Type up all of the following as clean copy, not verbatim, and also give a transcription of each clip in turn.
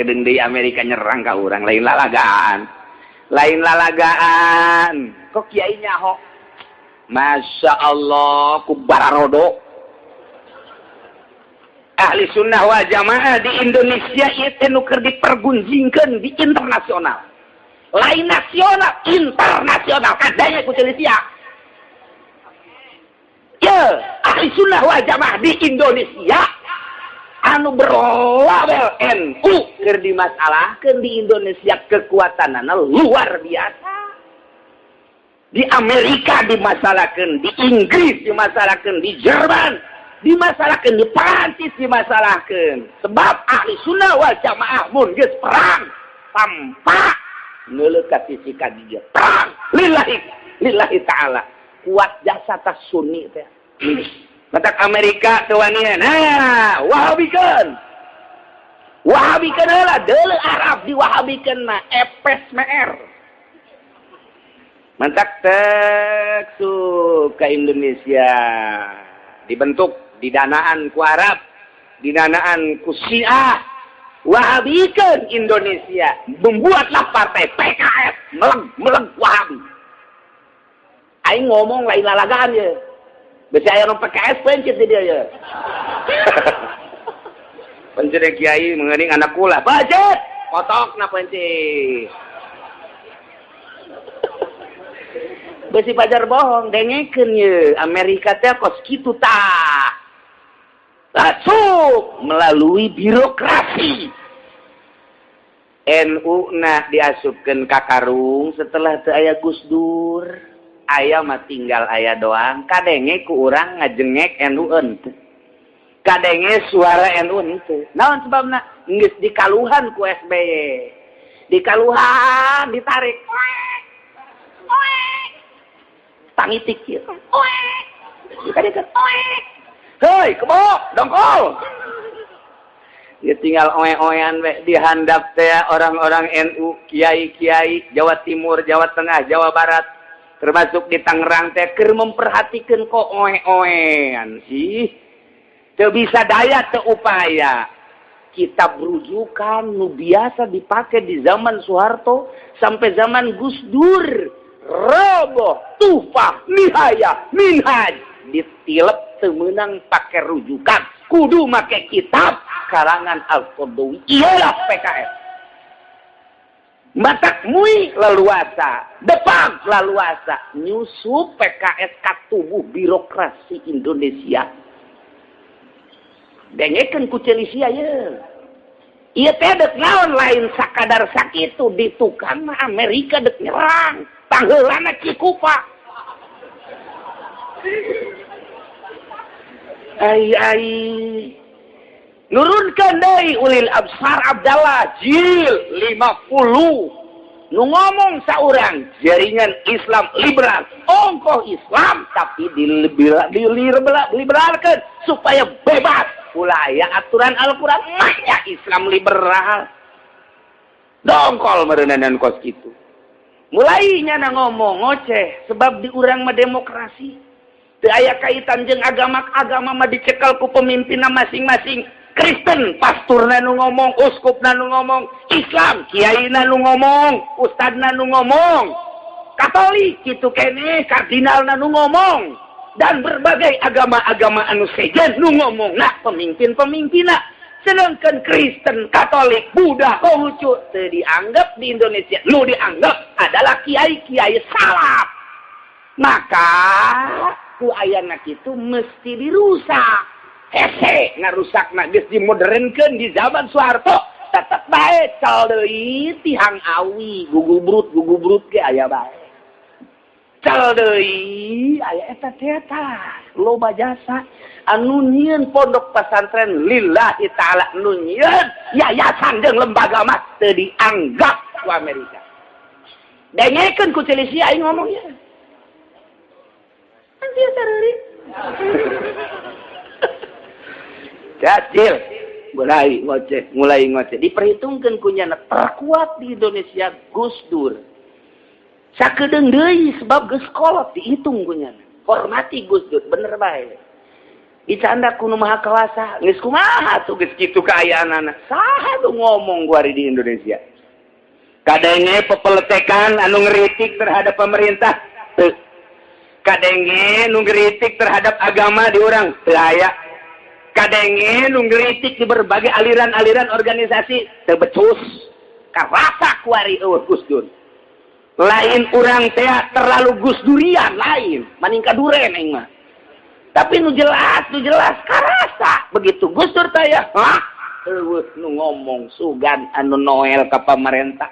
sakedeung deui Amerika nyerang ka urang lain lalagaan kok kiai nyaho Masya Allah ku bararodo ahli sunnah wal jamaah di Indonesia ieu teh nu keur dipergunjingkeun di internasional lain nasional internasional kadanya ku Indonesia ya ahli sunnah wal jamaah di Indonesia anu berlabel NU keur dimasalahkeun di Indonesia kekuatanana luar biasa. Di Amerika dimasalahkeun, di Inggris dimasalahkeun, di Jerman dimasalahkeun, di Prancis dimasalahkeun. Sebab ahli sunnah wal jamaah mun geus perang tampak neuleuh ka sisi kadieu perang lillahi taala. Kuat jasa tas sunni teh. Matak Amerika teu wanian. Nah, wahabikeun heula deuleu Arab diwahabikeun mah epes meer. Mantak ke Indonesia dibentuk didanaan ku Arab, didanaan ku Syiah. Wahabikeun Indonesia, membuatlah partai PKS meleg Wahabi. Aing ngomong lain lalagaan ye. Besi aya nu PKS pencet dia ya. Pencet kiai mengening anak kula. Bacet, potokna pencet. Besi pajar bohong, dengekeun ye. Amerika teh kos kitu tah. Masuk melalui birokrasi. NU na diasupkeun ka karung setelah teu aya Gus Dur. Aya mah tinggal aya doang. Kadenge ku urang ngajengek NU henteu. Kadenge suara NU henteu. Naon sebabna? Geus dikaluhan ku SBY. Dikaluhan ditarik. Tangitik kieu. Dikadekeun. Hei, kebok, dongkol. Ya tinggal oe-oean we dihandap teh orang-orang NU, kiai-kiai Jawa Timur, Jawa Tengah, Jawa Barat. Termasuk di Tangerang teh keur memperhatikeun kok oe-oean sih. Teu bisa daya teu upaya. Kitab rujukan nu biasa dipakai di zaman Soeharto sampai zaman Gus Dur. Roboh, Tufah, Nihayah, Minhaj ditilep teu meunang pake rujukan. Kudu make kitab karangan Al-Qaradawi. Iyalah PKS. Matak mui leluasa, depang leluasa, nyusup PKS ka tubuh birokrasi Indonesia. Dengekeun ku Celisia ye. Ieu teh deuk naon lain sakadar sakitu ditukang mah Amerika deuk nyerang, pangheulana Cikupa. Ai nurunkan deui ulil absar Abdallah jil 50 nu ngomong saurang jaringan Islam liberal ongkoh Islam tapi diliberalkeun supaya bebas ulah aya aturan Al-Qur'an mah Islam liberal dongkol meureunan kos kitu mulai nyana ngomong ngoceh sebab di urang mah demokrasi teu aya kaitan jeung agama mah dicekel ku pemimpinna masing-masing. Kristen, pasturna nu ngomong, uskupna nu ngomong, Islam, kiaina nu ngomong, ustadna nu ngomong, Katolik, kitu kene, kardinalna nu ngomong, dan berbagai agama-agama anu sejen nu ngomong, nah pemimpin-pemimpinna. Sedangkan Kristen, Katolik, Buddha, Konghucu, teu dianggap di Indonesia, nu dianggap adalah kiai-kiai salaf. Maka, ku ayana kitu mesti dirusak. Hese ngarusak geus dimodernkeun di zaman Soeharto tetep bae cal deui tihang awi gugubrut ge aya bae cal deui aya eta loba jasa anu nyieun pondok pesantren lillahi taala nu nyieun yayasan jeung lembaga mah teu dianggap ku Amerika dengekeun ku Celisia aing ngomong ya anjir sareurik Kacil, mulai ngoceh. Diperhitungkan kunyana terkuat di Indonesia Gus Dur. Sakedeung deui sebab geus kolot dihitung kunyana. Hormati Gus Dur, bener bae. dicanda kuno maha kawasa geus kumaha tuh geus kitu kaayaanana saha tuh ngomong gua di Indonesia kadenge pepeletekan anu ngeritik terhadap pemerintah teu kadenge nu ngeritik terhadap agama di urang teu aya kadenge nu ngeritik di berbagai aliran-aliran organisasi teu becus karasa kuari eueuh Gus Dur lain urang teh terlalu Gus Durian lain maning kaduren aing mah tapi nu jelas karasa begitu Gus Dur taya hah eueuh nu ngomong sugan anu noel ka pamarentah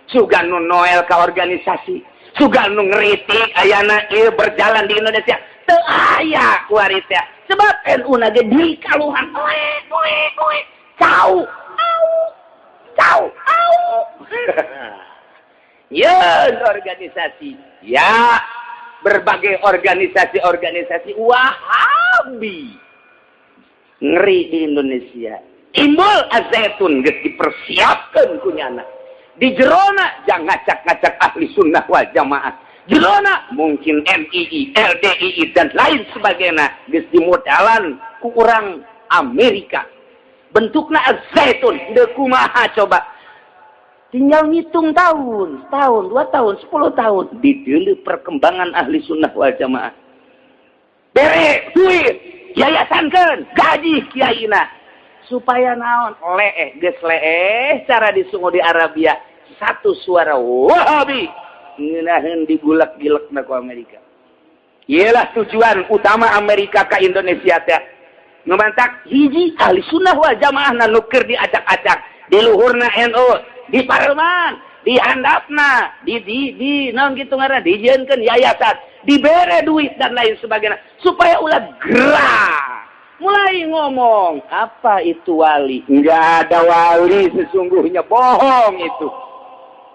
sugan nu noel ka organisasi sugan nu ngeritik ayana ieu berjalan di Indonesia teu aya kuari teh sebab NU na ge di kaluhan oe cau ya organisasi ya berbagai organisasi Wahabi ngeri di Indonesia timbul azaitun geus dipersiapkeun ku nyana di jerona jang ngacak-ngacak ahli sunnah wal jamaah jerona mungkin MII, LDII dan lain sebagainya geus dimodalan ku urang Amerika bentukna azaitun teu kumaha coba tinggal ngitung tahun, 2 tahun, 10 tahun dideuleu perkembangan ahli sunnah wal jamaah. Bere duit, yayasankeun, gaji kiaina supaya naon? Geus leeh cara di Saudi Arabia satu suara Wahabi ngeunaheun digulak-gilekna ku Amerika. Iyalah tujuan utama Amerika ka Indonesia teh. Nu mantak hiji ahli sunnah wal jamaah nu keur diacak-acak di luhurna NU di parlemen, di handapna, di naon gitu ngaranna, dijieunkeun yayasan, dibere duit dan lain sebagainya, supaya ulah gerah. Mulai ngomong, apa itu wali? Enggak ada wali sesungguhnya, bohong itu.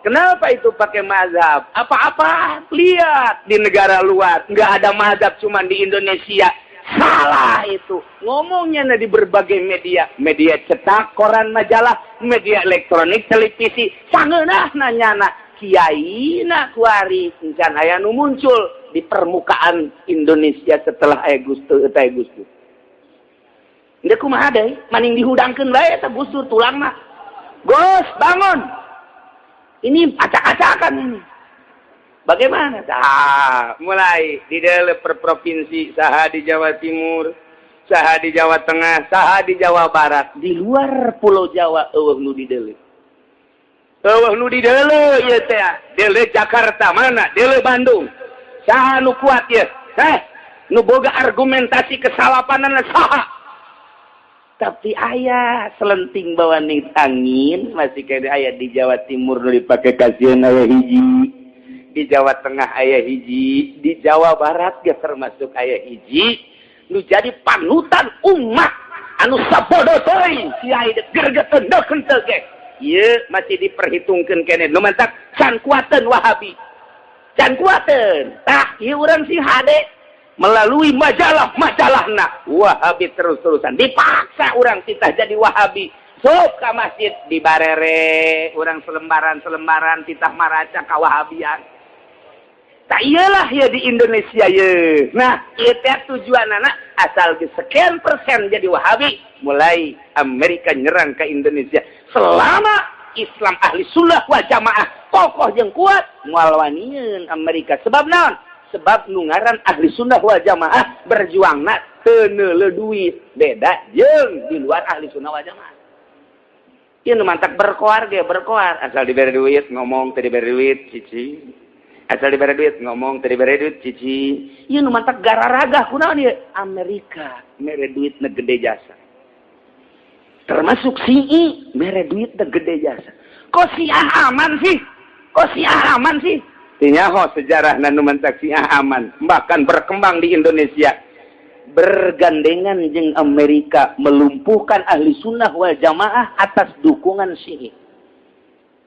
Kenapa itu pakai mazhab? Apa-apa? Lihat di negara luar, enggak ada mazhab cuma di Indonesia. Salah itu ngomongnya di berbagai media cetak, koran, majalah, media elektronik, televisi sangeunah nanyana kiai na kuari encan aya nu muncul di permukaan Indonesia setelah aya Gus Dur eta Gus Dur ndeu kumaha deui maning dihudangkeun bae eta Gus Dur tulangna Gus bangun ini acak-acakan ini bagaimana? Mulai di dalam per provinsi, saha di Jawa Timur, saha di Jawa Tengah, saha di Jawa Barat, di luar Pulau Jawa, eueuh nu di deuleu. Eueuh nu di deuleu ieu teh. Deuleu Jakarta mana? Deuleu Bandung. Saha nu kuat ieu? Nu boga argumentasi kesalapanan saha? Tapi aya selenting bawa ning angin, masih kaya aya di Jawa Timur nu dipake kasieun aya hiji. Di Jawa Tengah aya hiji, di Jawa Barat ge termasuk aya hiji, nu jadi panutan umat anu sabodo teuing kiai gergeteun deukeun teu ge. Ieu masih diperhitungkeun keneh nu mantak can kuateun Wahabi. Can kuateun. Tah ieu urang si hade melalui majalah-majalahna Wahabi terus-terusan dipaksa urang titah jadi Wahabi. Sok ka masjid dibarere urang selembaran-selembaran titah maraca ka Wahabian. Tak iyalah ya di Indonesia ya. Nah, itu tujuanana asal sekian persen jadi Wahabi, mulai Amerika nyerang ke Indonesia. Selama Islam ahli sunnah wal jamaah kokoh jeung kuat moal wanieun Amerika. Sebab naon? Sebab nu ngaran ahli sunnah wal jamaah berjuangna teu neuleuh duit. Beda jeung di luar ahli sunnah wal jamaah. Ieu nu mantak berkoar ge berkoar, asal diberi duit ngomong teu diberi duit cici. Asal diberi duit ngomong teu diberi duit cici. Ieu nu mantak gararaga kunaon ieu? Amerika mere duit na gede jasa. Termasuk CI mere duit na gede jasa. Kok Syiah aman sih? Kok Syiah aman sih? Tinyaho sejarah nu mantak Syiah aman, bahkan berkembang di Indonesia. Bergandengan jeung Amerika melumpuhkan ahli sunnah wal jamaah atas dukungan Syiah.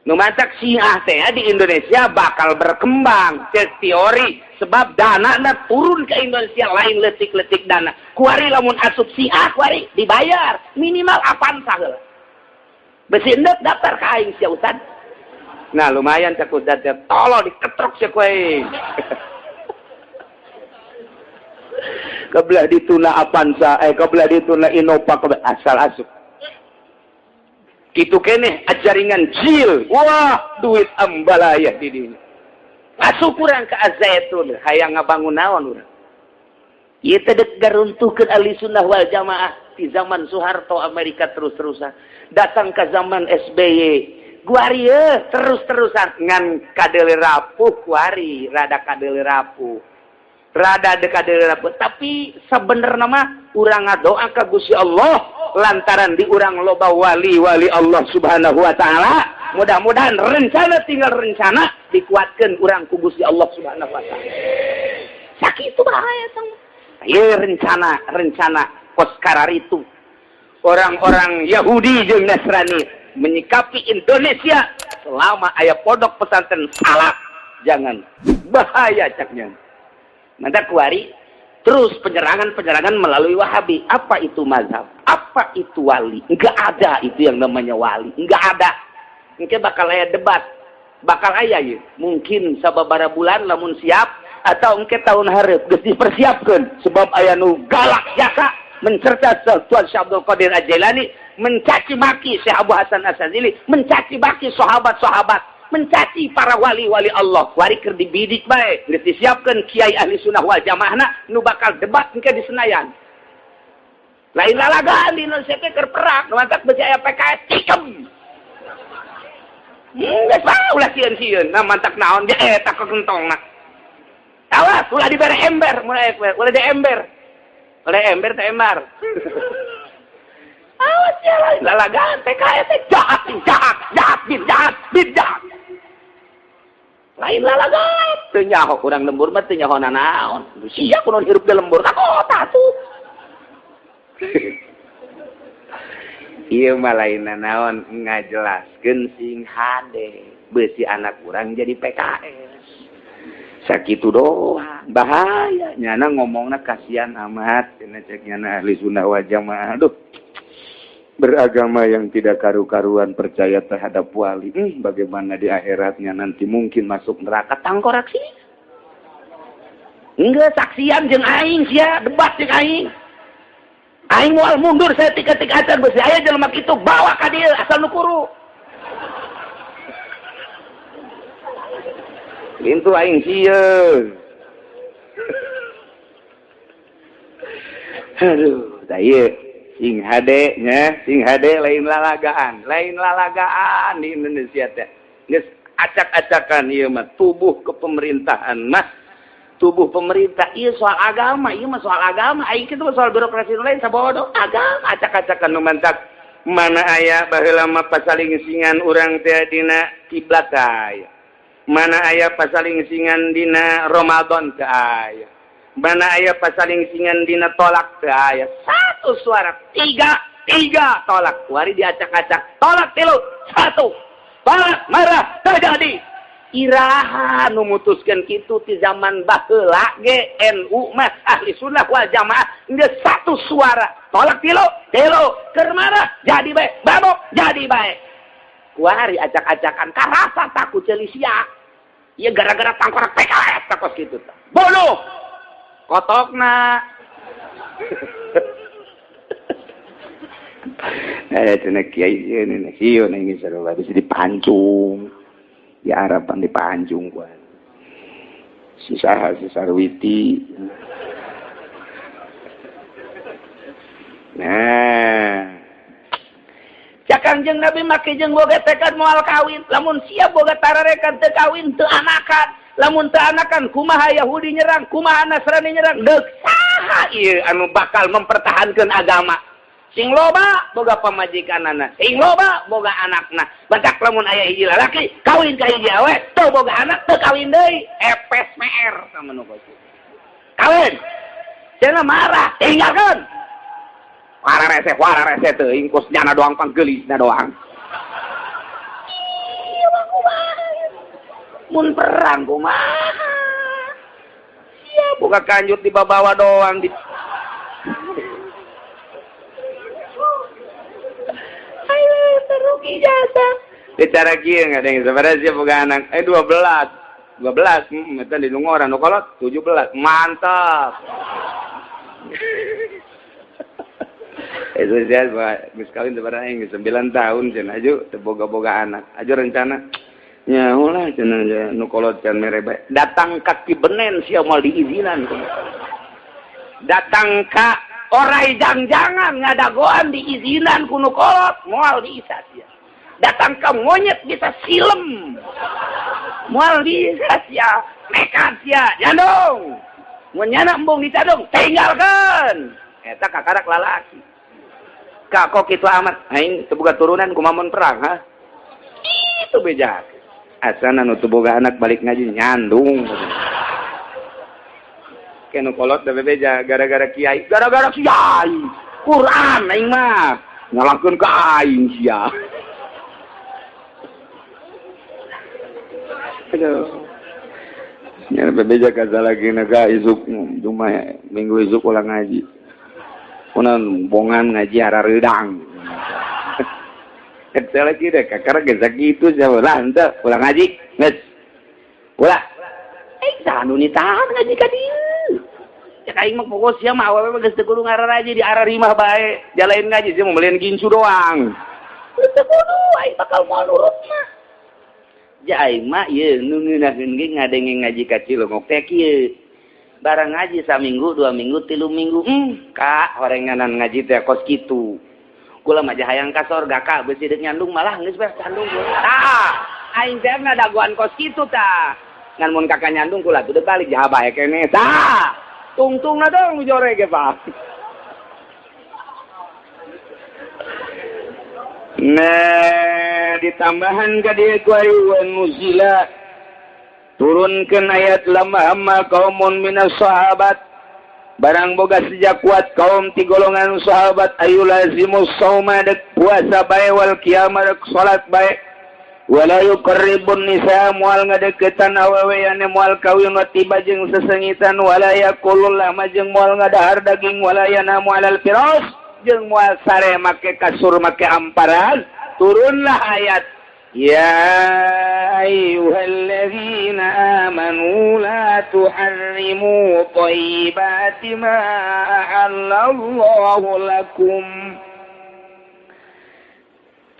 Nu mantak Syiah teh di Indonesia bakal berkembang teori sebab dana turun ke Indonesia lain letik-letik dana. Kuari lamun asup Syiah kuari dibayar minimal apaan saheula. Besi endeup daftar ka aing sia Ustad. Nah lumayan cak Ustad teh tolong diketrok sia ku aing. kebelah dituna Avanza kebelah dituna Innova asal asup gitu kene ajaringan jil wah duit ambalaya di dieu masuk kurang ke Azaitun hayang ngabangun naon urang ieu teh dek garuntuhkeun ahli sunnah wal jamaah di zaman Soeharto Amerika terus-terusan datang ke zaman SBY guari terus-terusan ngan kadele rapuh guari rada kadele rapuh rada dekadele rapuh tapi sebenarnya mah urang ngadoa ka Gusti Allah lantaran di urang loba wali-wali Allah Subhanahu wa taala mudah-mudahan rencana tinggal rencana dikuatkeun urang ku Gusti Allah Subhanahu wa taala sakitu bahaya tong ieu rencana koskara itu orang-orang Yahudi jeung Nasrani menyikapi Indonesia selama aya pondok pesantren salaf jangan bahaya caknya nanti kuari terus penyerangan melalui Wahabi apa itu mazhab apa itu wali enggak ada itu yang namanya wali enggak ada mungkin bakal aya debat bakal aya ya mungkin sababaraha bulan lamun siap atau mungkin tahun hareup geus dipersiapkeun sebab aya nu galak jaka mencerca Tuan Syekh Abdul Qadir Al-Jailani mencaci maki Syekh Abu Hasan Asy-Syadzili mencaci maki sahabat-sahabat mencaci para wali-wali Allah wari keur dibidik bae geus disiapkeun kiai ahli sunnah wal jamaahna nu bakal debat engke di Senayan lain lalagaan di Indonesia teh keur perang mantap beusi aya PKS cikem geus bae ulah sieun-sieun nah mantak naon ge eta kegentongna awas ulah dibere ember mulai ulah di ember oleh ember teh embar awas ya lain lalagaan PKS teh jahat bidah lain lalagan teu nyaho urang lembur mah teu nyaho naon sia kunaon hirup di lembur ka kota tuh ieu mah lain naon ngajelaskeun sing hade beusi anak urang jadi PKS sakitu doang bahaya nyana ngomongna kasihan amat cenah cek nyana ahli sunnah wal jamaah aduh beragama yang tidak karu-karuan percaya terhadap wali bagaimana di akhiratnya nanti mungkin masuk neraka tangkorak sih enggak saksian jeung aing sia debat jeung aing moal mundur saya tika-tika acan beusi aya jelema kitu bawa ka dieu asal nu kuru itu aing sieun aduh da ieu sing hade nya sing hade lain lalagaan di Indonesia teh geus acak-acakan ieu mah tubuh kepemerintahan mah tubuh pemerintah ieu soal agama ieu mah soal agama aing kitu soal birokrasi lain sabodo agama acak-acakan nu mantak mana aya baheula mah pasalingsingan urang teh dina kiblat aya mana aya pasalingsingan dina Ramadan teh aya mana aya pasalingsingan dina tolak teh aya satu suara tiga tolak wari diacak-acak tolak 3 1 tolak marah terjadi iraha nu mutuskeun kitu ti zaman baheula ge NU mah ahli sunnah wal jamaah geus satu suara tolak 3 keur marah jadi bae babok jadi bae kuari acak-acakan karasa takut ceuli sia ieu gara-gara tangkorak PKS takos kitu bodoh kotokna cenah kiai ini sieun ini sarua bisa dipancung ya harapan dipancung gua si Sarwiti nah Kangjeng Nabi make jeung boga tekad moal kawin lamun sia boga tararekan teu kawin teu anakan lamun teu anakan kumaha Yahudi nyerang kumaha Nasrani nyerang deuk saha ieu anu bakal mempertahankeun agama sing loba boga pamajikanana sing loba boga anakna badak lamun aya hiji lalaki kawin ka hiji awe teu boga anak teu kawin deui epes meer samanu kawin cenah marah tinggalkeun Wara rese teuing kos nyana doang panggeulisna doang. Iya mah kumaha. Mun perang kumaha. Sia boga kanjut dibawa doang di Ayo terugi jasa. Bicara kieu ngadeng sabaraha sia boga anak 12 eta di nu ngora nu kolot 17 mantap. Itu saya geus kawin teu bareng 9 tahun cenah aju teu boga-boga anak. Aju rencana nya ulah cenah nu kolot can mere bae. Datang ka Kibenen sia moal diizinan. Datang ka orai jangjangan ngadagoan diizinan ku nu kolot moal diisa sia. Datang ka monyet bisa silem. Moal diisa sia. Nekat sia, jandung. Mun nyana embung dicadung, tinggalkeun. Eta kakarak lalaki. Kak kok kitu amat aing teu boga turunan kumaha perang ha itu bejak asana nu teu boga anak balik ngaji nyandung kenu kolot da bebeja gara-gara kiai Quran aing mah nyalahkeun ka aing sia aduh nya bebeja kasalagina ka isuk cuma minggu isuk ulang ngaji kunan bongan ngaji harareudang. Eta lagi deh, kakak geus sakitu sia lah henteu ulang ngaji. Geus. Ulah. Sanu nitahan ngaji ka dieu. Cek aing mah pokok sia mah awewe geus teu kudu ngararaji di ararimah bae. Jalain ngaji sia mau meuleun gincu doang. Teu kudu aing bakal moal nurut mah. Ja aing mah ieu nu ngeunaheun ge ngadenge ngaji ka Cilongok teh kieu. Barang ngaji saminggu, 2 minggu, 3 minggu. Kak, horenganan ngaji teh kos kitu. Kula mah hayang ka sorga kak, beusi deuk nyandung malah geus beres nyandung. Tah, aing teh ngadaguan kos kitu tah. Ngan mun kakak nyandung kula teu balik jaha bae keneh. Tah, tungtungna dong jore ge, Pak. Nah, ditambahan ka dieu ku ayuan muzila. Turunkan ayat lama amma kaumun minas sahabat barang boga sejak kuat kaum ti golongan sahabat ayu lazimus sauma dek puasa bae wal qiyamah dek salat bae wala yuqarribun nisa mual ngadeukeutan awewe ane mual kawin tiba jeung sesengitan wala yaqulul lama jeung mual ngadahar daging wala yanamu alal firas jeung mual sare make kasur make amparan turunlah ayat يا أيها الذين آمنوا لا تحرموا طيبات ما أحل الله لكم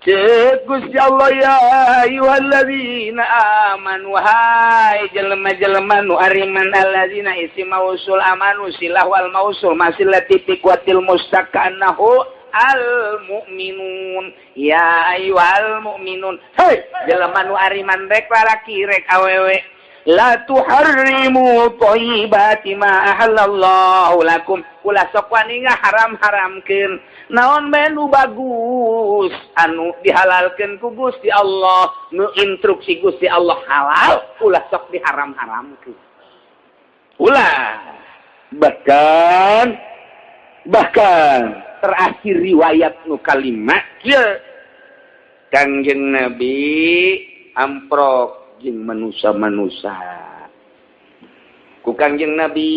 Cek Gusti Allah ya ayyuhalladzina amanu wahai jelema-jelema nu ariman alladzina isi mausul amanu silah wal mausul masil titik watil mustaqanahu al-mu'minun ya ayyuhal mu'minun hei jelema nu ariman rek lalaki rek awewe la tuharrimu thayyibati ma ahallallahu lakum ulah sok wani ngaharam-haramkeun naon bae nu bagus anu dihalalkeun ku Gusti Allah nu instruksi Gusti Allah halal ulah sok diharam-haramkeun ulah bahkan terakhir riwayat nu kalimat kieu Kangjeng Nabi amprok jeung manusia-manusia ku Kangjeng Nabi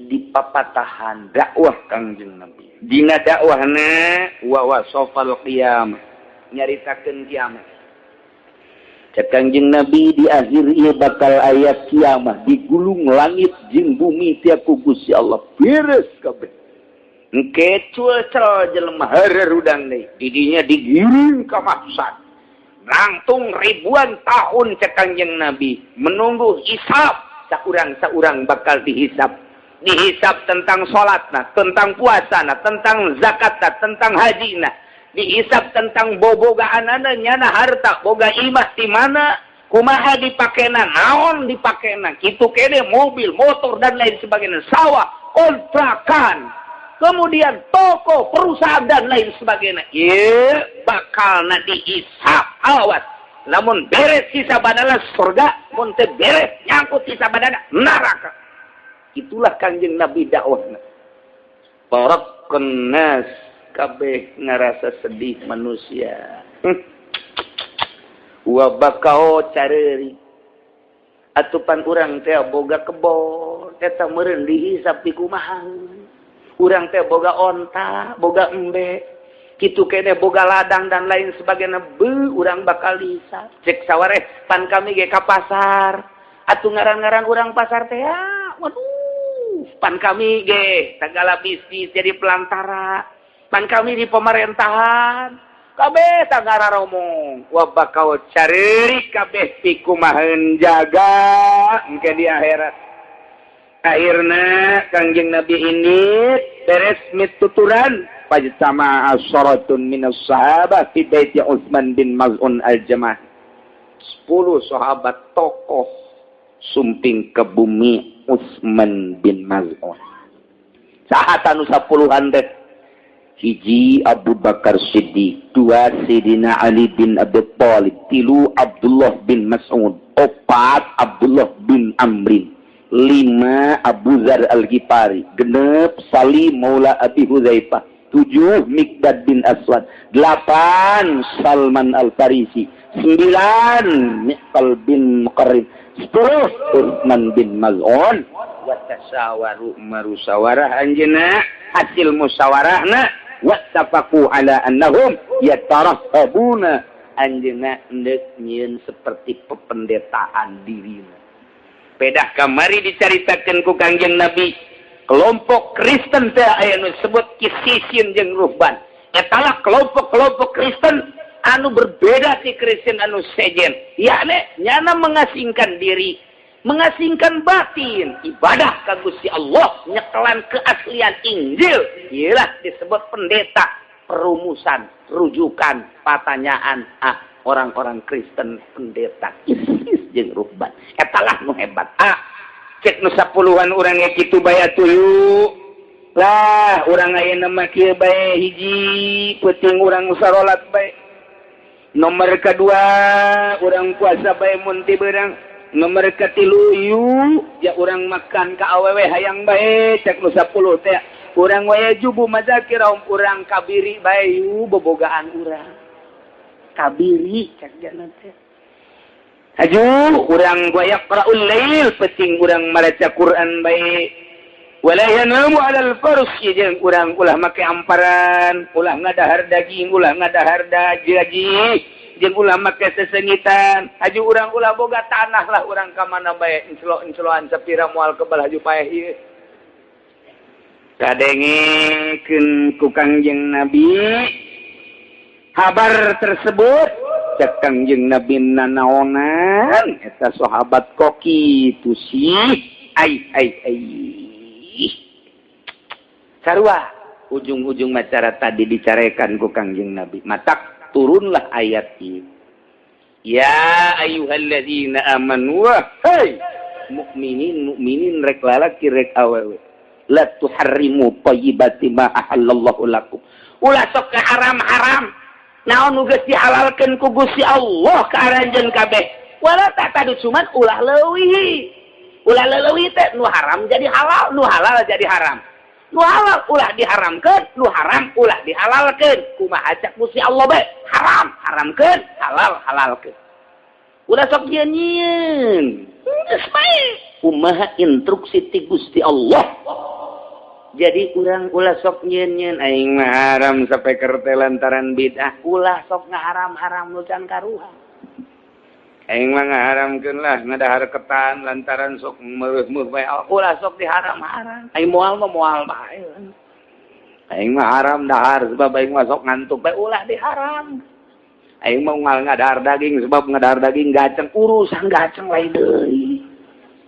dipapatahan dakwah Kangjeng Nabi dina dakwahna wa wasafal qiyamah nyaritakeun kiamat cek Kangjeng Nabi di akhir ieu bakal aya kiamat digulung langit jeung bumi ti ku Gusti Allah beres kabeh engke cuel-cel jelema harerudang deui didinya digiring ka mahsyar langtung ribuan tahun cek Kangjeng Nabi menunggu hisab saurang bakal dihisab tentang salatna tentang puasana tentang zakatna tentang hajina dihisab tentang bobogaanana nyana harta boga imah di mana kumaha dipakena naon dipakena kitu kene mobil motor dan lain sebagainya sawah kontrakan kemudian toko, perusahaan dan lain sebagainya. Iya, bakal dihisab. Awas. Namun beres hisabana surga, mun teu beres nyangkut hisabana neraka. Itulah Kangjeng Nabi dakwahna. Parakun nas kabeh ngarasa sedih manusia. Wa bakao careuri. Atupan urang teh boga kebon, eta meureun dihisab ti kumaha. Urang teh boga onta, boga embe, kitu kene boga ladang dan lain sebagainya. Urang bakal dihisab. Cek sawareh pan kami ge ka pasar. Atuh ngaran-ngaran urang pasar teh waduh. Pan kami ge segala bisnis jadi pelantara. Pan kami di pemerintahan. Kabeh tagara romong. Wa bakau caririk kabeh pikumaheun jaga engke di akhirat. Akhirna Kangjeng Nabi ini beres mituturan pajtama asyaratun minas sahabah fi baiti Utsman bin Maz'un al-Jamaah. 10 sahabat tokoh sumping ke bumi Utsman bin Maz'un. Sahat anu 10-an deh. Hiji Abu Bakar Siddiq, 2 Sayyidina Ali bin Abi Thalib, 3 Abdullah bin Mas'ud, 4 Abdullah bin Amrin, 5 Abu Dzar Al-Ghifari, 6 Salim Maula Abi Hudzaifah, 7 Miqdad bin Aswad, 8 Salman Al-Farisi, 9 Miqal bin Muqarrib, 10 Utsman bin Maz'un. Wa tasawaru marusawarah anjeunna hasil musyawarahna wattafaqu ala annahum yatarahhabuna anjeunna neuk nyieun seperti pependetaan dirina. Pedah kamari dicaritakeun ku Kangjeng Nabi kelompok Kristen teh aya nu disebut Kisisin jeung Ruhban. Etalah kelompok-kelompok Kristen anu berbeda ti Kristen anu sejen. Yakni nyana mengasingkan diri, mengasingkan batin, ibadah ka Gusti Allah, nyekelan keaslian Injil. Iyalah disebut pendeta, perumusan, rujukan, pertanyaan orang-orang Kristen pendeta Kisis jeung Ruhban. Etalah nu hebat. Cek nu 10-an urang ge kitu bae atuh. Lah urang ayeuna mah kieu bae hiji penting urang sarolat bae. Nomor kedua urang puasa bae mun ti beurang. Nomor katilu ya urang makan ka awewe hayang bae cek nu 10 teh. Urang wae jubu mazakir urang kabiri bae bobogaan urang. Kabiri cek jana teh. Aju urang goyak qaraul lail penting urang maca Quran bae. Wala yanamu 'alal farshi jeung urang ulah make amparan, ulah ngadahar daging, ulah ngadahar gaji, jeung ulah make sesengitan. Aju urang ulah boga tanah lah urang ka mana bae encelo-enceloan sapira moal kebal haju paeh ieu. Kadengekeun ku Kangjeng Nabi kabar tersebut cek Kangjeng Nabi nanaonan eta sahabat koki tu sih ai sarua ujung-ujung macara tadi dicarekan ku Kangjeng Nabi matak turunlah ayat ini ya ayyuhalladzina amanu hai mukminin rek lalaki rek awewe la tuharrimu thayyibati ma ahallallahu lakum ulah sok haram-haram naon nu geus dihalalkeun ku Gusti Allah ka aranjeun kabeh. Wala tatadu cuman ulah leuwih. Ulah leuwih teh nu haram jadi halal, nu halal jadi haram. Nu halal ulah diharamkeun, nu haram ulah dihalalkeun. Kumaha cak Gusti Allah bae? Haram haramkeun, halal halalkeun. Ulah sok nyieun. Geus bae. Kumaha instruksi ti Gusti Allah. Jadi urang ulah sok nyeun-nyeun aing mah haram sampai kerte lantaran bid'ah. Ulah sok ngaharam-haram nu can karuha. Aing mah ngaharamkeun lah ngadahar ketan lantaran sok meueuh-meueuh bae. Ulah sok diharam-haram. Aing moal mah moal bae. Aing mah haram dahar sebab aing mah sok ngantuk bae ulah diharam. Aing mah moal ngadahar daging sebab ngadahar daging gaceng urusan gaceng lain deui.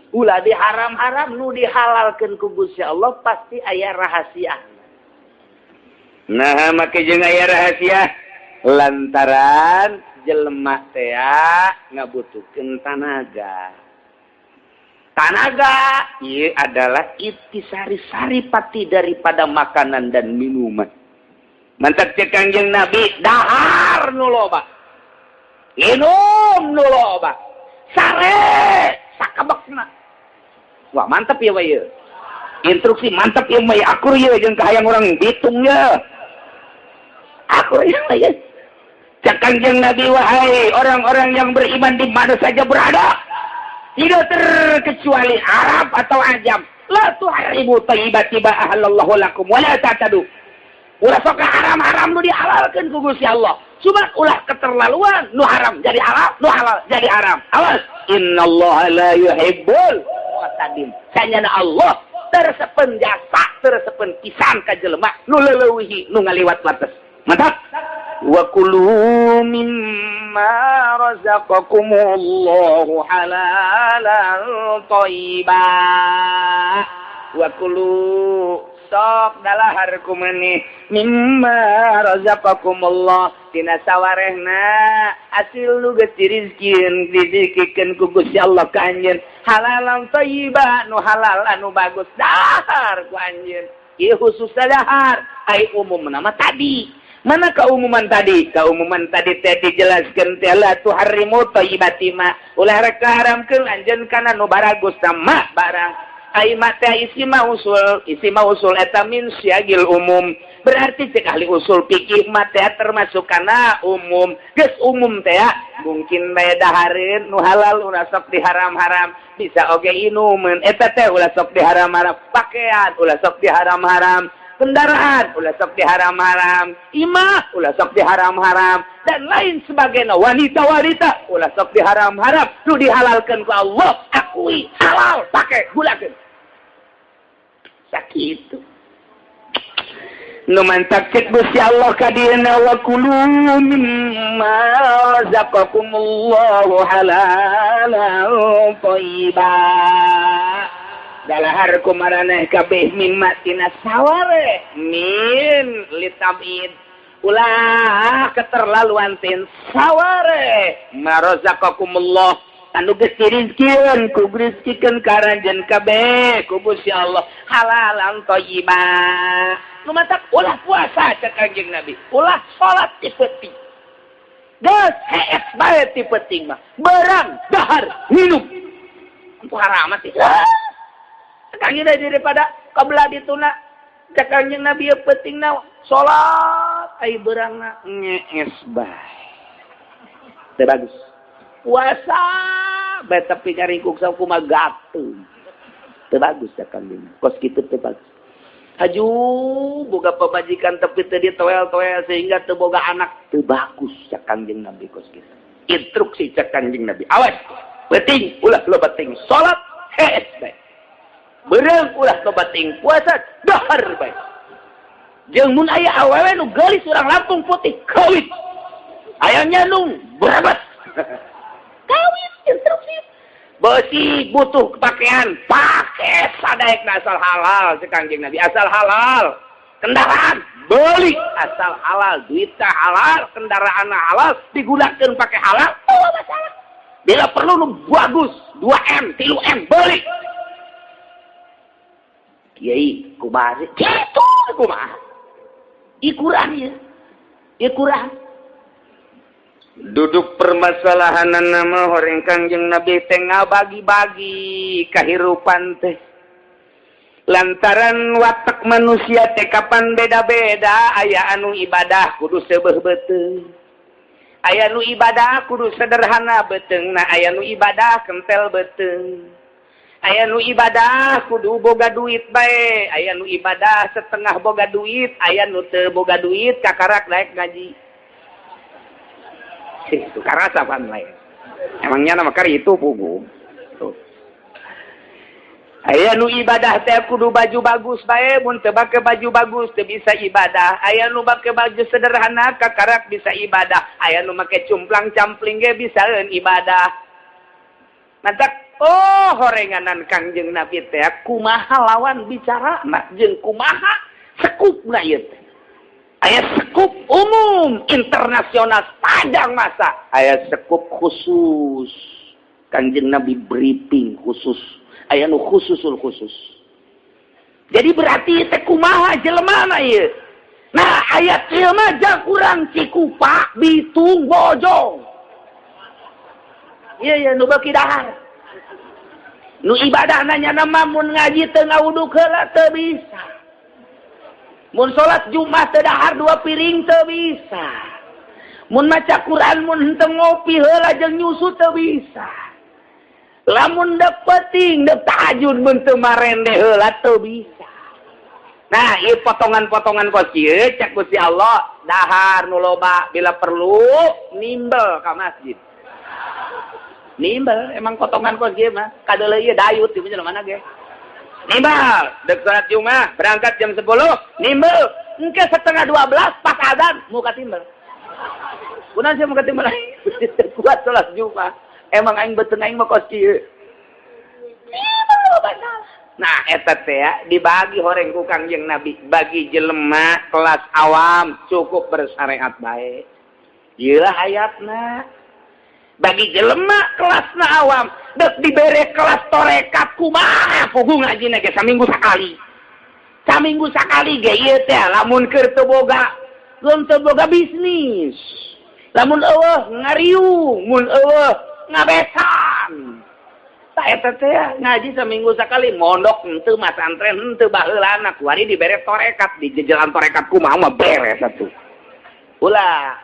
Ulah diharam-haram nu dihalalkeun ku Gusti Allah pasti aya rahasia. Nah, make jeung aya rahasia lantaran jelema teh ngabutuhkeun tanaga. Tanaga ieu adalah intisari saripati daripada makanan dan minuman. Mantap cek Kangjeng Nabi, dahar nu loba. Minum nu loba. Sare sakabekna. Wah mantap ya Pak ya. Instruksi mantap ya Pak ya. Akur ya jeung kahayang orang bitung ya. Akur ya Pak ya. Cak Kangjeng Nabi wahai orang-orang yang beriman di mana saja berada. Tidak terkecuali Arab atau Ajam. La tuharibu thayyibati ma ahallallahu lakum wa la ta'tadu. Ulah sok haram-haram nu dihalalkeun ku Gusti Allah. Cuma ulah keterlaluan nu haram jadi halal, nu halal jadi haram. Awas, innallaha la yuhibbul mu'tadin. Sanyana Allah ngarasepen jasa teresepen pisan ka jelema nu leuwih nu ngaliwat batas. Mantap. Wa kulu mimma razaqakumullahu halalan thayyiban. Wa kulu sok dalahar kumaneh mimma razaqakumullah tina sawarehna asil nu geus dirizkieun dizikikeun ku Gusti Allah ka anjeun halalan thayyiban nu halal anu bagus dahar ku anjeun ieu khusus dahar ai umum nama tadi mana keumuman tadi teh dijelaskeun teh la tuharrimu thayyibati ma ulah rek haramkeun anjeun kana nu baragus sama barang ai mata isi mausul eta min syagil umum berarti cek ahli usul fikih mata termasuk kana umum geus umum teh mungkin bae dahareun nu halal ulah sok diharam-haram bisa oge inumeun eta teh ulah sok diharam-haram pakaian ulah sok diharam-haram kendaraan ulah sok diharam-haram imah ulah sok diharam-haram dan lain sebagainya wanita-wanita ulah sok diharam-haram nu dihalalkeun ku Allah akui halal pakai gulakeun sakitu nu mantap cek Gusti Allah ka dieuna wa kulu mimma razaqakumullahu halalan thayyiban dalahar kumaraneh kabeh mimma tina saware min litabid ulah keterlaluan tin saware marazaqakumullah anu geus dirizkieun ku rizkikeun karanjeun kabeh ku Gusti Allah halalan thayyiban nu mantap ulah puasa cek Kanjeng Nabi ulah salat ti peuting geus hees bae ti peuting mah barang dahar minum itu haram teh Kanjeng daripada kabelah dituna cek Kanjeng Nabi peutingna salat ai beurangna ngees bae teu bagus puasa bae tapi ngaringkuk sakumaha gateung teu bagus cek Kanjeng kos kitu teu bagus haju boga pamajikan tapi teu ditoel-toel sehingga teu boga anak teu bagus cek Kanjeng Nabi kos kitu instruksi cek Kanjeng Nabi awas peuting ulah lo peuting salat hees bae beurang ulah tobating puasa dahar bae jeung mun aya awewe nu geulis urang Lampung putih kawin ayanya nu berebat kawin instruksi beusi butuh pakaian pake sadaekna asal halal cek Kanjeng Nabi asal halal kendaraan beli asal halal duitna halal kendaraanna halal digunakeun pake halal oh masalah bila perlu nu bagus 2M 3M beli Kiai kumaha kitu kumaha ikuran ya ikuran duduk permasalahan nama horeng Kanjeng Nabi teh ngabagi-bagi kahirupan teh lantaran watak manusia teh kapan beda-beda aya anu ibadah kudu seubeuh beuteung aya nu ibadah kudu sederhana beuteung nah aya nu ibadah kentel beuteung aya nu ibadah kudu boga duit bae aya nu ibadah setengah boga duit aya nu teu boga duit kakarak daek ngaji itu karasa pan lain emangnya nama kari itu pugu aya nu ibadah teh kudu baju bagus bae mun teu bake baju bagus teu bisa ibadah aya nu bake baju sederhana kakarak bisa ibadah aya nu make cumplang-campling ge bisaeun ibadah mantap oh horenganan Kanjeng Nabi teh kumaha lawan bicarana jeung kumaha sekupna ieu teh aya sekup umum internasional padang masa aya sekup khusus Kanjeng Nabi briefing khusus aya nu khususul khusus jadi berarti teh kumaha jelema ieu nah aya ieu mah jah kurang Cikupa Bitung Bojong ieu nu beuki dahar nu ibadah nanya nama mun ngaji teu ngawuduk heula teu bisa mun salat Jumat teu dahar 2 piring teu bisa mun maca Quran mun henteu ngopi heula jeung nyusu teu bisa lamun dek peuting dek tahajud mun teu marende heula teu bisa nah ieu potongan-potongan kos ieu cek Gusti Allah dahar nu loba bila perlu nimbel ka masjid nimbel emang potongan kos ieu mah kadeuleu ieu dayut di mana ge nimbal dek salat Jumat berangkat jam 10 nimbal engke setengah 12 pas adzan muka timbal kunaon sih muka timbal kuat salat Jumat emang aing beteng aing mah kos kieu nah eta teh ya dibagi horeng ku Kangjeng Nabi bagi jelema kelas awam cukup bersyariat bae ieu ayatna bagi jelema kelasna awam dek dibere kelas torekat kumaha pugu ngajina ge saminggu sakali ge ieu teh lamun keur teu boga bisnis lamun eueuh ngariung mun eueuh ngabesan eta teh ngaji seminggu sekali mondok henteu masantren henteu baheulana kuari dibere torekat di jejelan torekat kumaha mah beres atuh ulah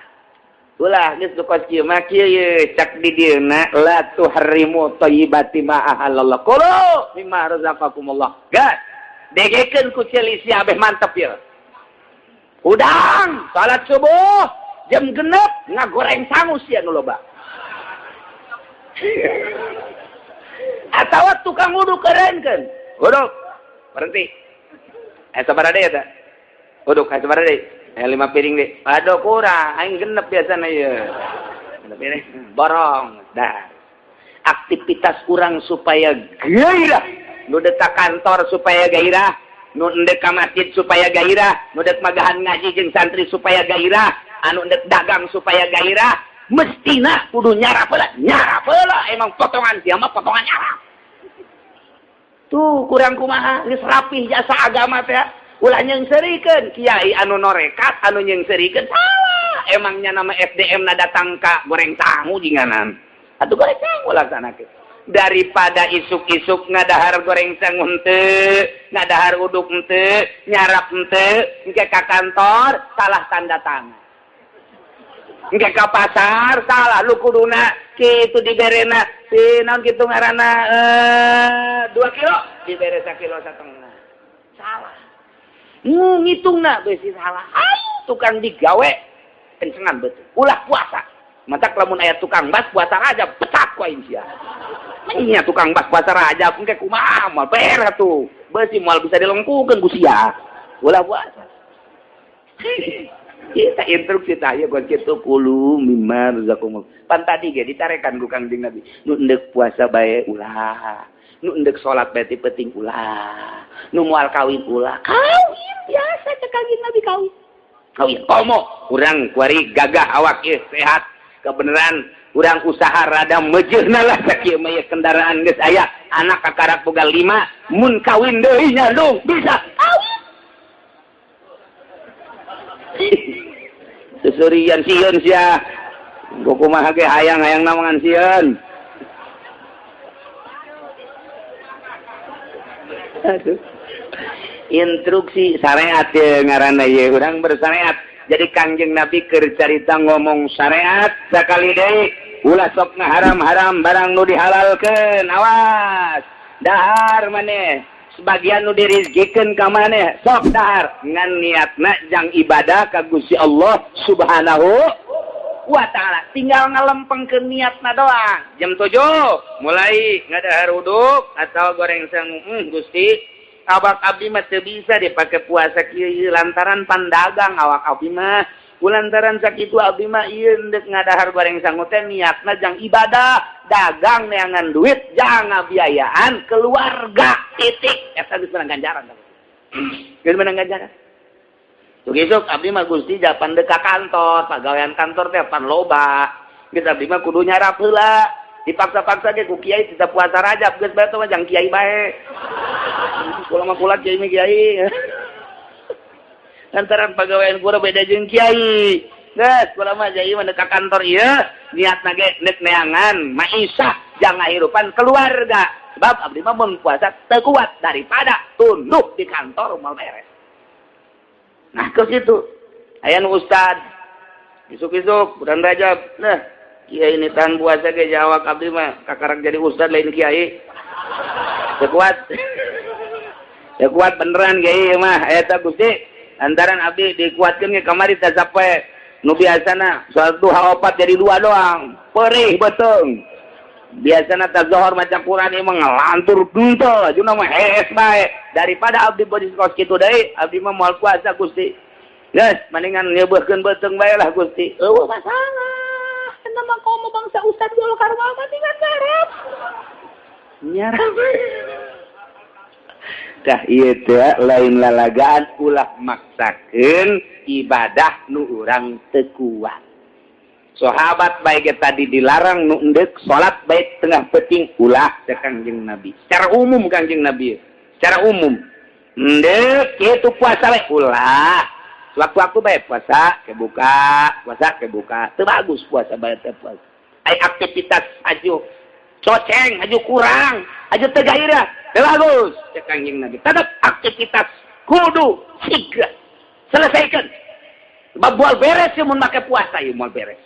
geus kos kieu mah kieu cak di dieuna la tuharrimu thayyibati ma ahallallah qulu mimma razaqakumullah gas degekeun ku celisi abeh mantep ieu udang salat subuh jam 6 ngagoreng sangu sia nu loba atau tukang wudhu kerenkeun wudhu berhenti sabaraha deui eta wudhu sabaraha deui 5 piring deui aduh kurang aing genep biasana ieu borong dah aktivitas kurang supaya gairah nu dek ka kantor supaya gairah nu endek ka masjid supaya gairah nu dek magahan ngaji jeung santri supaya gairah anu endek dagang supaya gairah mestina kudu nyarap heula emang potongan dia mah potongan nyarap tuh kurang kumaha geus rapih jasa agama teh ulah nyeungseurikeun kiai anu norekat anu nyeungseurikeun salah emangnya nama SDM na datang ka goreng sangu jinganan atuh goreng sangu laksanakeun daripada isuk-isuk ngadahar goreng sangu henteu ngadahar uduk henteu nyarap henteu engke ka kantor salah tanda tangan engke ka pasar salah lu kuduna kitu diberena si naon kitu ngaranna 2 kilo dibere 1,5 kilo salah ngitungna beusi salah tukang digawe kencengan betul ulah puasa matak lamun aya tukang bas puasa raja petak ku aing sia nya tukang bas puasa raja engke kumaha moal beres tuh beusi moal bisa dilengkukeun ku sia ulah puasa kita instruksi tanya buat kita kulu mimma razaqakumullah pan tadi ge ditarekan ku Kangjeng Nabi nu endek puasa bae ulah nu endek salat bae penting ulah nu moal kawin ulah kawin biasa cek Kangjeng Nabi kawin komo urang kuari gagah awak ieu sehat kebenaran urang usaha rada mejeuna lah sakieu mah kendaraan geus aya anak kakarak boga 5 mun kawin deui nya dong bisa kawin susurian sieun sia kumaha ge hayang-hayang nawangan sieun aduh instruksi syariat ye ngaranna ye urang bersyariat jadi Kangjeng Nabi keur carita ngomong syariat sakali deui ulah sok ngaharam-haram barang nu dihalalkeun awas dahar maneh sebagian nu dirizkikeun ka maneh sok dahar ngan niatna jang ibadah ka Gusti Allah Subhanahu wa taala tinggal ngalempengkeun niatna doang jam 7 mulai ngadahar uduk atau goreng sangu Gusti awak abdi mah teu bisa dipake puasa kieu lantaran pandagang awak abdi mah kulantaran sakitu abdi mah ieu endek ngadahar goreng sangu teh niatna jang ibadah dagang neangan duit jangan biayaan keluarga titik eta geus menang ganjaran geus menang ganjaran tuh besok abdi mah Gusti japan deuk ka kantor pagawean kantor teh pan loba geus abdi mah kudu nyarap heula dipaksa-paksa ge ku kiai tidak puasa Rajab geus bae teh mah jang kiai bae kula mah kula kiai mah kiai lantaran pagawean kudu beda jeung kiai geus kula mah jai mah deuk ka kantor ieu niatna ge neuk neangan maisah jang ngahirupan keluarga sebab abdi mah mun puasa teu kuat daripada tunduk di kantor moal beres nah ke situ aya nu ustad isuk-isuk bulan Rajab nah kiai ini tahan puasa ge jawab abdi mah kakarak jadi ustad lain kiai teu kuat beneran kiai mah eta Gusti antaran abdi dikuatkeun ge kamari teh sapoe nu biasana salat duha 4 jadi 2 doang perih beteung Biasana ta zohor maca Quran ieu mah ngalantur duntel aja mah hees bae daripada abdi bodi kos kitu deui abdi mah moal puasa Gusti. Geus mendingan nyeubeurkeun beuteung bae lah Gusti. Eueuh masalah. Eta mah komo bangsa Ustad Golkar mah tinggal garap. Nyarap. Tah ieu teh lain lalagaan ulah maksakeun ibadah nu urang teu kuat. Sahabat baik tadi dilarang nu endek salat baik tengah peting ulah cek Kangjeng Nabi. Secara umum Kangjeng Nabi. Secara umum. Endek kitu puasa bae ulah. Waktu-waktu bae puasa kebuka. Teu bagus puasa bae teh puasa. Ai aktivitas aju coceng, aju kurang, aju teu gairah. Teu bagus cek Kangjeng Nabi. Tetep aktivitas kudu segera selesaikan. Sebab moal beres ye mun make puasa ye moal beres.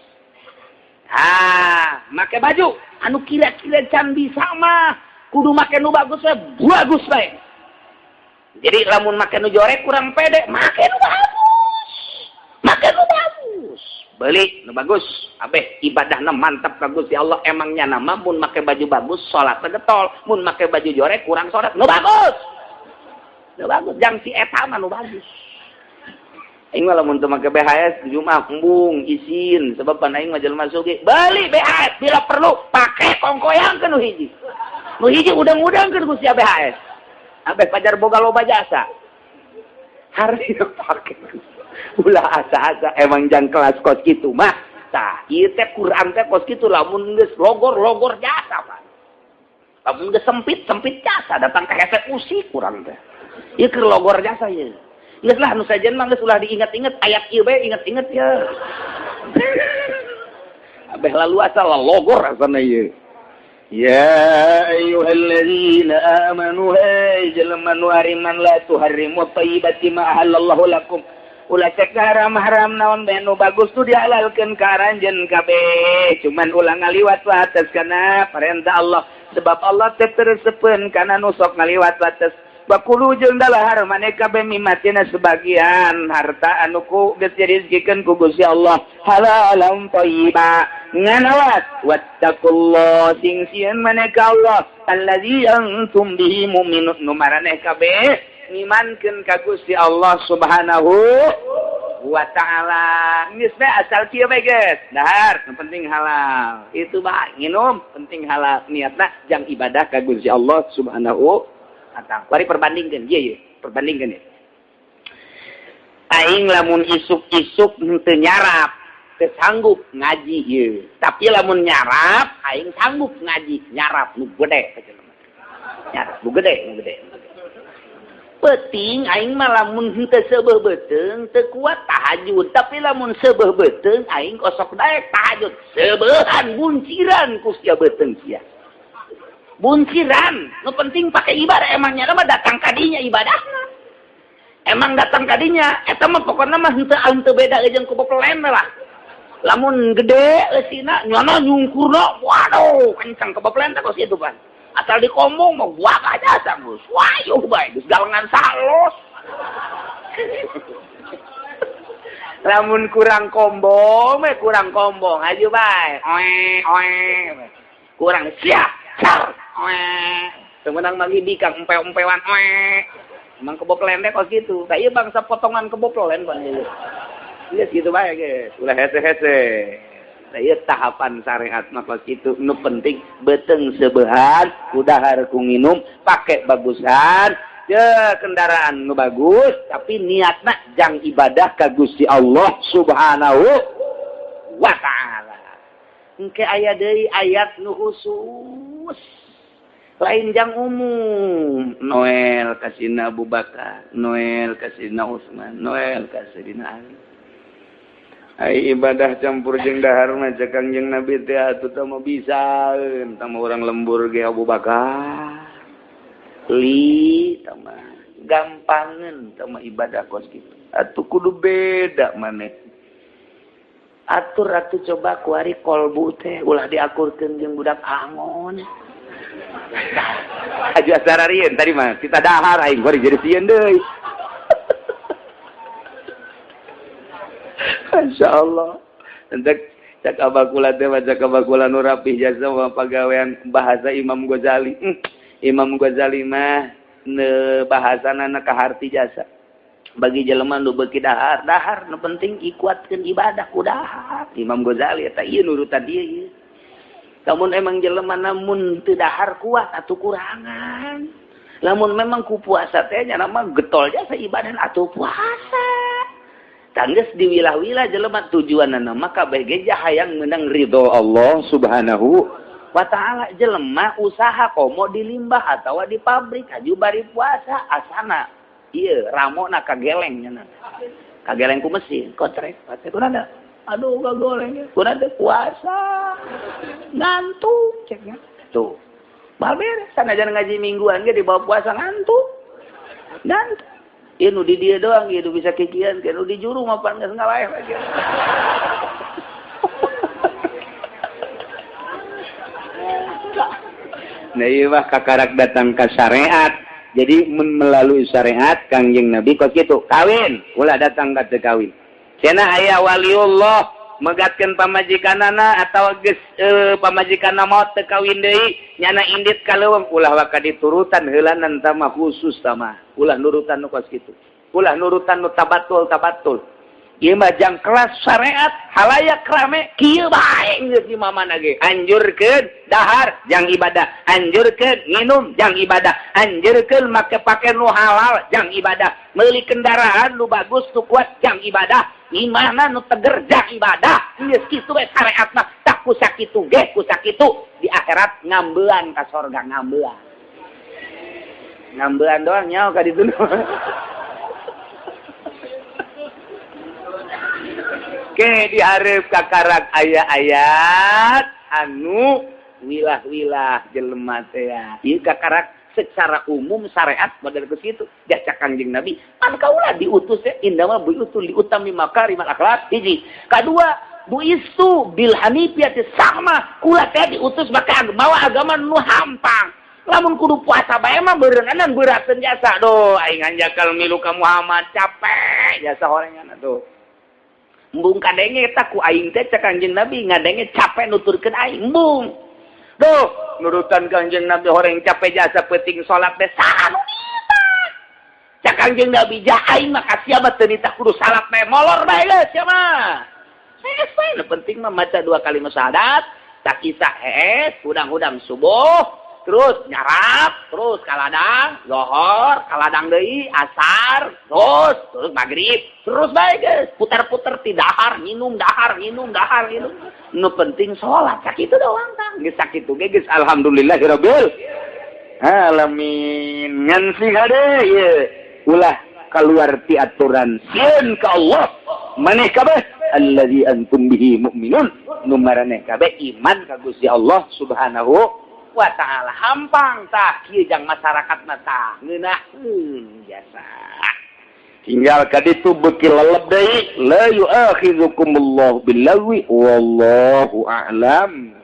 Make baju anu kira-kira can bisa mah kudu make nu bagus bae. Jadi lamun make nu jorek kurang pede, make nu bagus. Beli nu bagus, abeh ibadahna mantap ka Gusti Allah emangnya nama mun make baju bagus salat getol, mun make baju jorek kurang salat nu bagus. Nu bagus jang si eta mah nu bagus. Aing mah lamun teu make BHS di Jumat embung isin sebab pan aing mah jelema sugih. Beli BHS bila perlu pake kongkoyangkeun nu hiji. Nu hiji udang-udangkeun ku sia BHS. Abeh pajar boga loba jasa. Hari pake. Ulah asa-asa emang jang kelas kos kitu mah. Tah ieu teh Quran teh kos kitu lamun geus logor jasa Pak. Lamun geus sempit jasa datang ka hese usik kurang teh. Ieu keur logor jasa ieu. Geus lah anu sajen mah geus ulah diinget-inget ayat ieu bae inget-inget ya. Abeh lalu asal logor asana ieu. Ya ayyuhalladzina amanu hai jalma nu ariman la tuharrimu thayyibati ma ahallallahu lakum. Ulah cek haram-haram naon bae nu bagus tu dihalalkeun ka aranjeun kabeh. Cuman ulah ngaliwat batas kana perintah Allah. Sebab Allah teh teresepeun kana nu sok ngaliwat batas. Bakulu jeung dalahar maneka kabeh mimatina sebagian harta anu ku geus dirizqikeun ku Gusti Allah halalan thayyiba nganawat wattaqullah sing sieun maneka Allah allazi antum bihi mu'minun nu maraneh kabeh ngimankeun ka Gusti Allah Subhanahu wa taala. Geus bae asal kieu bae geus dahar nu penting halal itu bae nginum penting halal niatna jang ibadah ka Gusti Allah Subhanahu mari perbandingkan, perbandingkan ya. Aing lamun isuk-isuk teu nyarap, teu sanggup ngaji ieu. Tapi lamun nyarap, aing sanggup ngaji, nyarap nu gede. Nyarap nu gede. Penting aing mah lamun henteu seubeuh beuteung teu kuat tahajud, tapi lamun seubeuh beuteung aing kosok daek tahajud. Seubeuhan bunciran ku sia beuteung sia. Bunciran, nu penting pakai ibadah emangnya mah datang kadinya ibadahna. Emang datang kadinya, eta mah pokona mah henteu beda jeung keboplen lah. Lamun gede eusina nyana nyungkurna, waduh kencang keboplen teh kos itu pan. Asal dikombong mah buak aja sanggus. Wayuh bae geus galengan salos. Lamun kurang kombong, aju bae. Oe. Kurang siap. Sar. Semenang lagi bikang empe-empewan. Emang keboplen teh kos gitu. Ka ieu bangsa potongan keboplen pan ieu. Geus gitu bae geus. Ulah hese-hese. Nah, ieu tahapan syariat mah kos kitu. Nu penting beuteung sebeuhan, udahar ku nginum, pake bagusan, kendaraan nu bagus, tapi niatna jang ibadah ka Gusti Allah Subhanahu wa taala. Engke aya deui ayat nu khusus. Lain jang umum. Noel kasina Abu Bakar, Noel kasina Utsman, Noel kasina Ali. Ai ibadah campur jeung dahar mah cek Kangjeng Nabi teh atuh teh mah bisaeun, tah urang lembur ge Abu Bakar. Li tah mah gampangeun tah mah ibadah kos kitu. Atuh kudu beda maneh. Atur atuh coba kuari kolbu teh ulah diakurkeun jeung budak angon. Aju asararieun tadi mah kita dahar aing kuari jadi sieun deui. Masya Allah. Entek Cak abakula teh baca kabakula nu rapih jasa pagawean bahasa Imam Ghazali. Imam Ghazali mah bahasana kaharti jasa. Bagi jelema nu beuki dahar nu penting ikuatkeun ibadah ku dahar. Imam Ghazali eta ieu nurutan dieu ieu. Lamun emang jelema namun teu dahar kuat atuh kurangan. Lamun memang ku puasa teh nya mah getol jasa ibadah atuh puasa. Tangges diwilah-wilah jelema tujuanna mah kabeh ge hayang meunang ridho Allah Subhanahu wa taala. Jelema usaha komo di limbah atawa di pabrik aju bari puasa asana ieu ramona kageleng nya. Kageleng ku mesin kotrek pate kunada. Aduh kagoleng kunada puasa. Ngantuk ceknya. Tuh. Bal beres sanajan ngaji mingguan ge di bawah puasa ngantuk. Ngantuk. Ieu nu di dieu doang ieu bisa kikian ke nu di juru mah pan geus ngalaeh lagi. Nah ieu mah kakarak datang ka syariat. Jadi melalui syariat Kangjeng Nabi kos kitu kawin, ulah datang ka teu kawin. Cenah aya waliullah megatkeun pamajikanana atawa geus pamajikanna maot teu kawin deui nyana indit ka leuweung ulah waka diturutan heulanan tama khusus tama ulah nurutan nu kos kitu ulah nurutan nu tabatul ieu mah jang kelas syariat halayak rame kieu bae geus di mamana ge anjurkeun dahar jang ibadah anjurkeun nginum jang ibadah anjurkeun make pake nu halal jang ibadah meuli kendaraan nu bagus nu kuat jang ibadah imana nu teger jang ibadah geus kitu we syariat mah tak ku sakitu ge ku sakitu di akhirat ngambean ka sorga ngambean doang nyaho ka ditu ke dihareup kakarak aya-ayat anu wilah-wilah jelema teh ya ieu kakarak secara umum syariat model ke situ jasa Kangjeng Nabi an kaula diutus ya indama buitul liutami makarimal akhlak hiji kadua buistu bil hanifiyati sama kula teh diutus make agama nu hampang lamun kudu puasa bae mah beureunanan beurateun jasa doh aing anjakal milu ka Muhammad capek jasa horengan tuh embung kadenge eta ku aing teh cak Kangjeng Nabi ngadenge capek nuturkeun aing embung duh nurutan Kangjeng Nabi horeng capek jasa penting salat teh sanu nita cak Kangjeng Nabi jah aing mah ka sia mah teu nita kudu salat bae molor bae geus sia mah hees bae nu penting mah maca 2 kalimat syahadat tak kisah hees hudang-hudang subuh terus nyarap terus kaladang zohor kaladang deui asar terus maghrib terus bae geus putar-putar ti dahar nginum nu penting salat sakitu doang tang geus sakitu ge geus alhamdulillahirabbil alamin ngan sing hade ye ulah keluar ti aturan sieun ka Allah maneh kabeh allazi antum bihi mu'minun nu maraneh kabeh iman ka Gusti Allah Subhanahu wa ta'ala hampang tah kieu jang masyarakat mah tah ngeunaheun jasa tinggal ka ditu beuki leleb deui la yu'akhidzukumullahu billaghwi wallahu a'lam.